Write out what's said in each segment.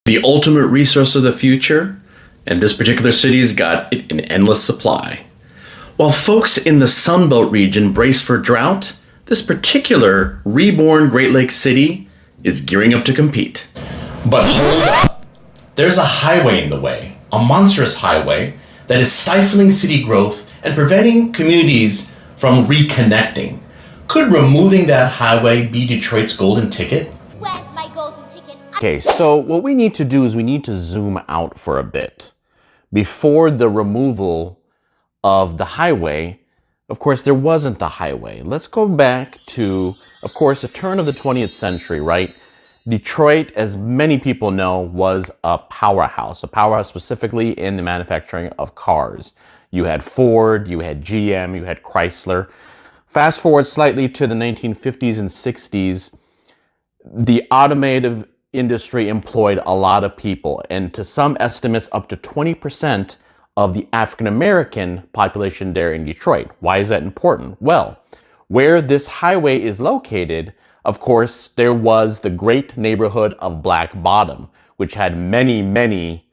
The ultimate resource of the future, and this particular city's got it in endless supply. While folks in the Sunbelt region brace for drought, this particular reborn Great Lakes city is gearing up to compete. But hold up. There's a highway in the way, a monstrous highway that is stifling city growth and preventing communities from reconnecting. Could removing that highway be Detroit's golden ticket? Where's my golden ticket? Okay, so what we need to do is we need to zoom out for a bit. Before the removal of the highway, of course, there wasn't the highway. Let's go back to, of course, the turn of the 20th century, right? Detroit, as many people know, was a powerhouse specifically in the manufacturing of cars. You had Ford, you had GM, you had Chrysler. Fast forward slightly to the 1950s and 60s, the automotive industry employed a lot of people, and to some estimates, up to 20% of the African American population there in Detroit. Why is that important? Well, where this highway is located, of course, there was the great neighborhood of Black Bottom, which had many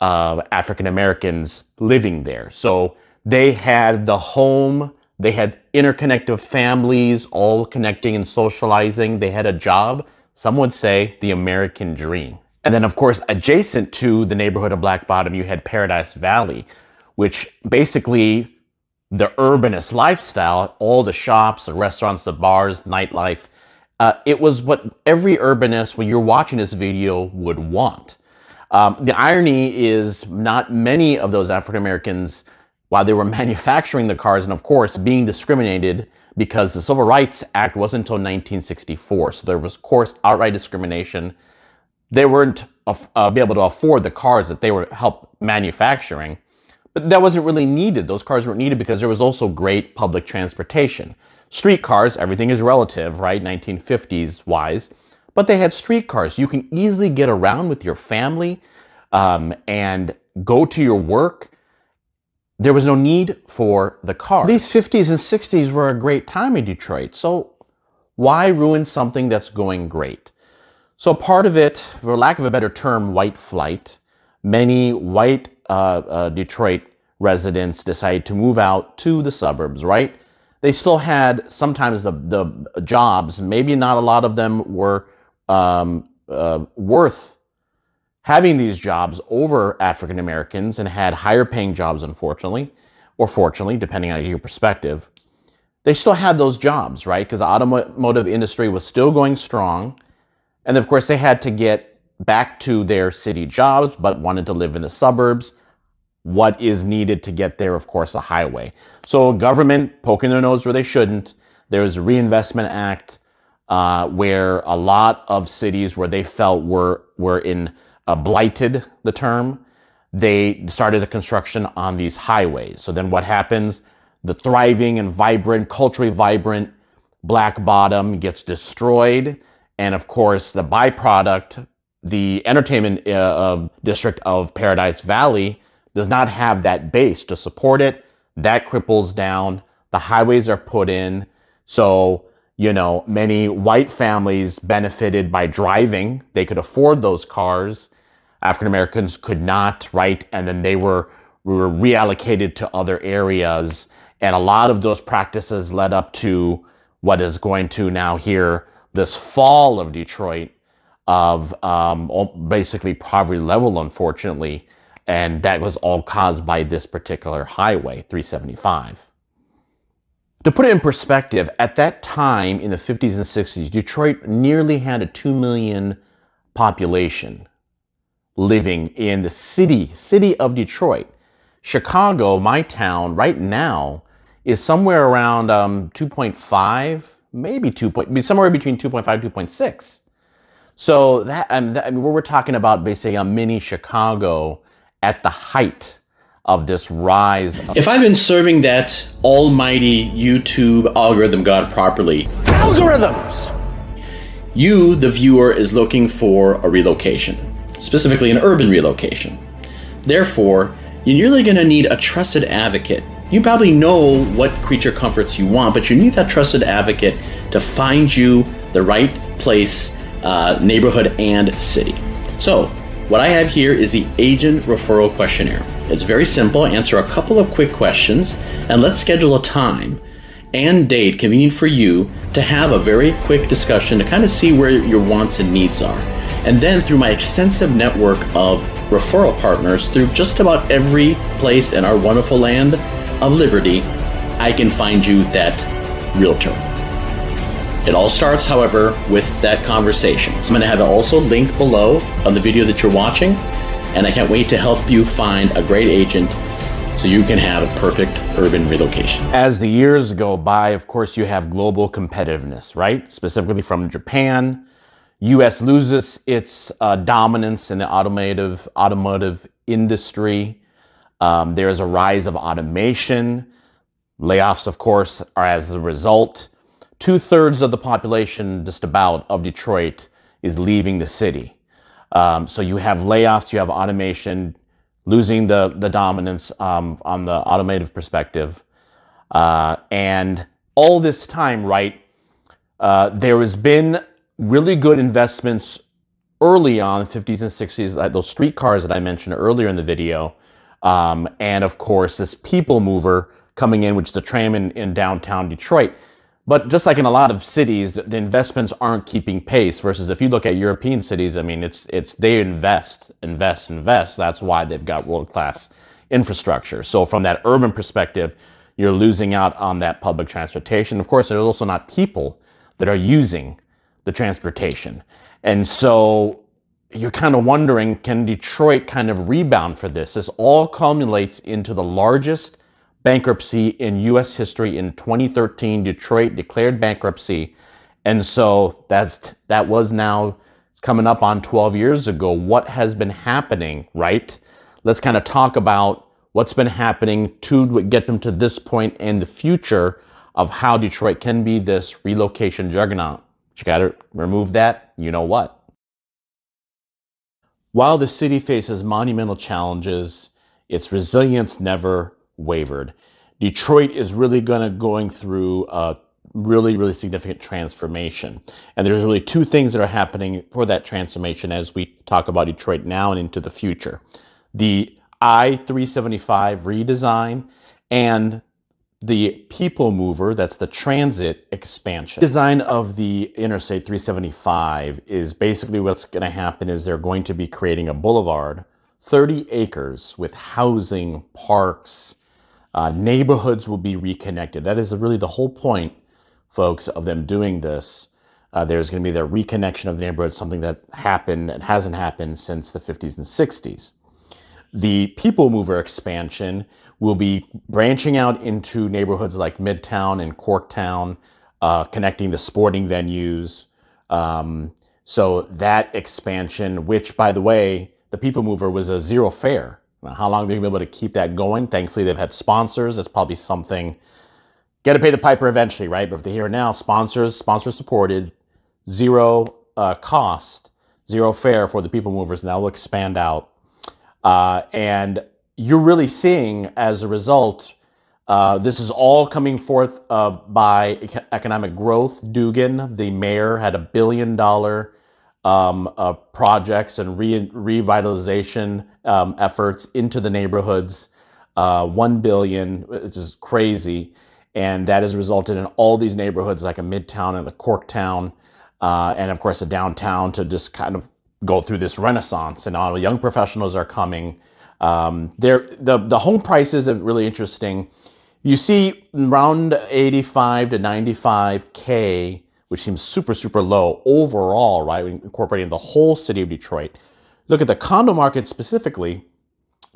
African Americans living there. So they had the home, they had interconnected families, all connecting and socializing. They had a job, some would say the American dream. And then, of course, adjacent to the neighborhood of Black Bottom, you had Paradise Valley, which basically the urbanist lifestyle, all the shops, the restaurants, the bars, nightlife, it was what every urbanist, when you're watching this video, would want. The irony is not many of those African Americans, while they were manufacturing the cars and, of course, being discriminated because the Civil Rights Act wasn't until 1964. So there was, of course, outright discrimination. They weren't be able to afford the cars that they were help manufacturing, but that wasn't really needed. Those cars weren't needed because there was also great public transportation. Streetcars, everything is relative, right? 1950s wise, but they had streetcars. You can easily get around with your family and go to your work. There was no need for the car. These 50s and 60s were a great time in Detroit. So why ruin something that's going great? So part of it, for lack of a better term, white flight. Many white Detroit residents decided to move out to the suburbs, right? They still had sometimes the jobs. Maybe not a lot of them were worth having these jobs over African Americans and had higher paying jobs, unfortunately, or fortunately, depending on your perspective. They still had those jobs, right? Because the automotive industry was still going strong. And of course, they had to get back to their city jobs, but wanted to live in the suburbs. What is needed to get there? Of course, a highway. So government poking their nose where they shouldn't. There was a Reinvestment Act where a lot of cities where they felt were in blighted, the term, they started the construction on these highways. So then what happens? The thriving and vibrant, culturally vibrant Black Bottom gets destroyed. And of course, the byproduct, the entertainment district of Paradise Valley does not have that base to support it. That cripples down. The highways are put in. So, you know, many white families benefited by driving. They could afford those cars. African Americans could not, right? And then they were reallocated to other areas. And a lot of those practices led up to what is going to now here, this fall of Detroit of basically poverty level, unfortunately. And that was all caused by this particular highway, 375. To put it in perspective, at that time in the 50s and 60s, Detroit nearly had a 2 million population living in the city of Detroit. Chicago, my town, right now is somewhere around 2.5, maybe somewhere between 2.5 2.6. So that we're talking about basically a mini Chicago at the height of this rise. If I've been serving that almighty YouTube algorithm god properly, Algorithms! You, the viewer, is looking for a relocation, specifically an urban relocation. Therefore, you're really going to need a trusted advocate. You probably know what creature comforts you want, but you need that trusted advocate to find you the right place, neighborhood, and city. So, What I have here is the Agent Referral Questionnaire. It's very simple. Answer a couple of quick questions, and let's schedule a time and date convenient for you to have a very quick discussion to kind of see where your wants and needs are. And then through my extensive network of referral partners through just about every place in our wonderful land of liberty, I can find you that realtor. It all starts, however, with that conversation. So I'm going to have it also linked below on the video that you're watching, and I can't wait to help you find a great agent so you can have a perfect urban relocation. As the years go by, of course, you have global competitiveness, right? Specifically from Japan. U.S. loses its dominance in the automotive industry. There is a rise of automation. Layoffs, of course, are as a result. 2/3 of the population, just about, of Detroit is leaving the city. So you have layoffs, you have automation, losing the dominance on the automotive perspective. And all this time, right, there has been really good investments early on, 50s and 60s, like those streetcars that I mentioned earlier in the video. And of course, this people mover coming in, which is the tram in downtown Detroit. But just like in a lot of cities, the investments aren't keeping pace. Versus if you look at European cities, I mean, it's they invest. That's why they've got world-class infrastructure. So from that urban perspective, you're losing out on that public transportation. Of course, there's also not people that are using the transportation. And so you're kind of wondering, can Detroit kind of rebound for this? This all culminates into the largest bankruptcy in U.S. history in 2013. Detroit declared bankruptcy, and so that was now coming up on 12 years ago. What has been happening, right? Let's kind of talk about what's been happening to get them to this point and the future of how Detroit can be this relocation juggernaut. You got to remove that, you know what? While the city faces monumental challenges, its resilience never wavered. Detroit is really going through a really significant transformation. And there's really two things that are happening for that transformation as we talk about Detroit now and into the future. The I-375 redesign and the people mover, that's the transit expansion. Design of the Interstate 375 is basically what's going to happen is they're going to be creating a boulevard, 30 acres with housing, parks, neighborhoods will be reconnected. That is really the whole point, folks, of them doing this. There's going to be the reconnection of neighborhoods, something that hasn't happened since the 50s and 60s. The people mover expansion will be branching out into neighborhoods like Midtown and Corktown, connecting the sporting venues. So that expansion, which, by the way, the people mover was a zero fare. Now, how long they're going to be able to keep that going? Thankfully, they've had sponsors. That's probably something. Got to pay the piper eventually, right? But if they hear now, sponsor supported, zero cost, zero fare for the people movers. Now we'll expand out. And you're really seeing, as a result, this is all coming forth by economic growth. Dugan, the mayor, had $1 billion projects and revitalization efforts into the neighborhoods. 1 billion, which is crazy. And that has resulted in all these neighborhoods like a Midtown and a Corktown, and of course a downtown to just kind of go through this renaissance. And all the young professionals are coming. The home prices are really interesting. You see around 85 to 95K, which seems super low overall, right? Incorporating the whole city of Detroit. Look at the condo market specifically.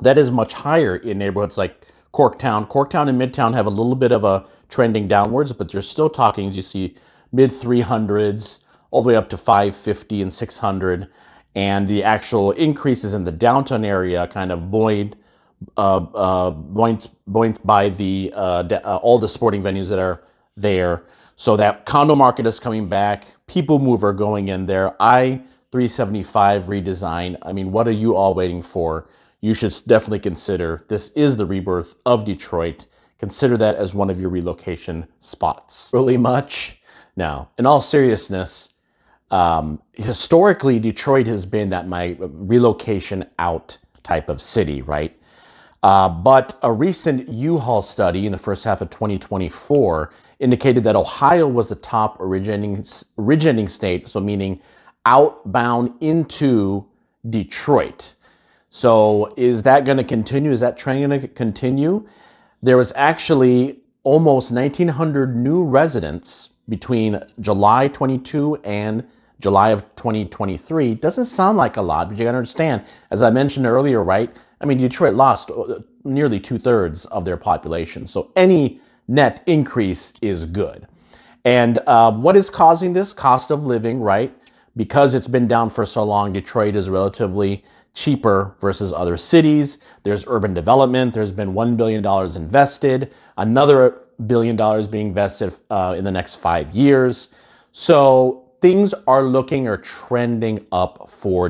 That is much higher in neighborhoods like Corktown. Corktown and Midtown have a little bit of a trending downwards, but you're still talking, as you see, mid 300s, all the way up to 550 and 600. And the actual increases in the downtown area kind of buoyed by the all the sporting venues that are there. So that condo market is coming back. People mover going in there. I-375 redesign. I mean, what are you all waiting for? You should definitely consider. This is the rebirth of Detroit. Consider that as one of your relocation spots. Really much? Now, in all seriousness, Historically, Detroit has been that my relocation out type of city, right? But a recent U-Haul study in the first half of 2024 indicated that Ohio was the top originating state, so meaning outbound into Detroit. So is that going to continue? Is that trend going to continue? There was actually almost 1,900 new residents between July 22 and July of 2023. Doesn't sound like a lot, but you got to understand, as I mentioned earlier, right? I mean, Detroit lost nearly 2/3 of their population. So any net increase is good. And what is causing this? Cost of living, right? Because it's been down for so long, Detroit is relatively cheaper versus other cities. There's urban development. There's been $1 billion invested, another $1 billion being invested in the next 5 years. So things are looking or trending up for